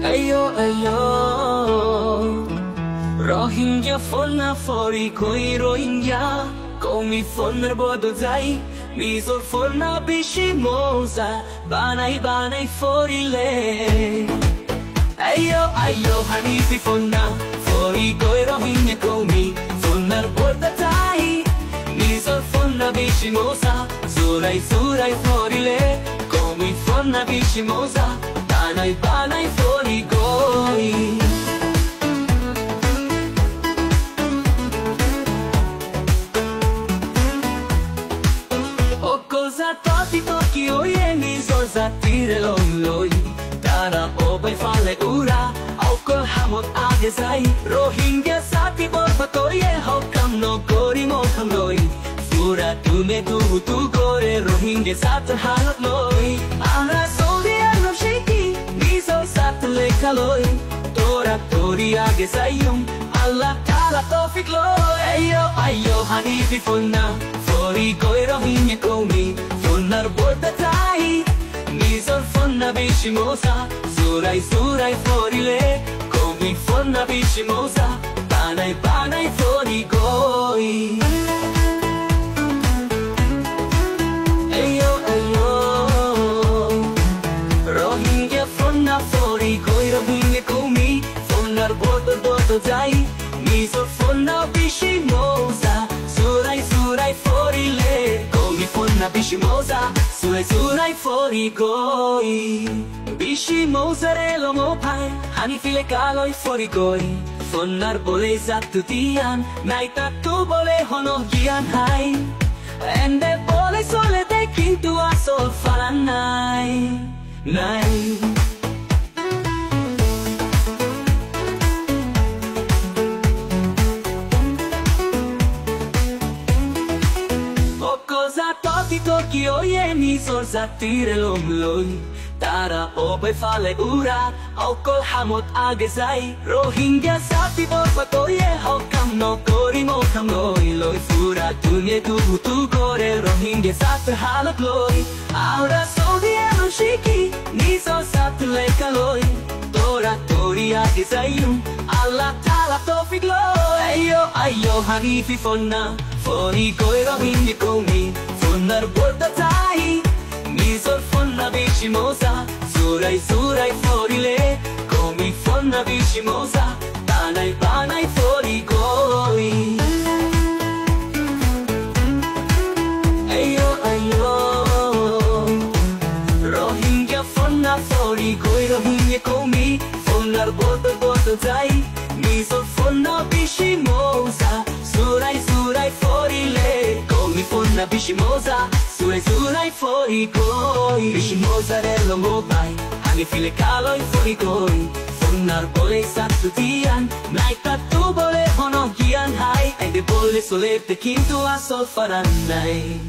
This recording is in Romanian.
Ayo ayo Rohingya fonna fori koi Rohingya Komi fonnar bodo jai Misor fonna bishi moza Banai forile Ayo ayo Hanifi fonna fori koi Rohingya Komi fonnar bodo jai Misor fonna bishi moza Surai forile Komi fonna bishi moza Banai fori koi Toki oye ni zorza tire loi Tara obai fale ura Aukol hamot age zai Rohingya sati borba toye Hokam no gori mokam loi Fura tume tu gore Rohingya sat halot loi Ara soli arno shiki Niso sat leka loi Tora tori age zayum Allah ta'ala tofik loi Ayo Hanifi fonna Fori koi Rohingya komi Fonnar borda tai Misor fonna bishi moza Surai forile Komi fonna bishi moza Banai fori goi Ayo Rohingya fonna fori koi Rohingya komi Fonnar borda tai Misor fonna bishi moza Surai forile Komi fonna bishi moza Surai fori goi Bishi moza relo mo pai Hanifi le kaloi fori goi Fonnar bole zattu tian Naita tu bole hono gian hai Ende bole sole de kintu asol falanai Nai Toki oye ni zorza tire loi Tara obai fale ura Aukol hamot age zai Rohingya sati borba toye Hokam no gori mokam loi Fura tunye tu gore Rohingya sat halot loi Aura sodi eno shiki Niso sat leka loi Tora tori age zayum Allah ta'ala tofik loi Ayo Hanifi fonna Fori koi Rohingya komi Fonnar borda tai Misor fonna bishi moza Surai forile Komi fonna bishi moza Banai fori goi Ayo Rohingya fonna fori koi Rohingya komi Fonnar borda tai Misor fonna bishi moza Surai forile Komi fonna bishi moza Surai fori goi Bishi moza relo mo pai Hanifi le kaloi fori goi Fonnar bole sattu tian Naita tu bole hono gian hai Ende bole solete kintu asol faranai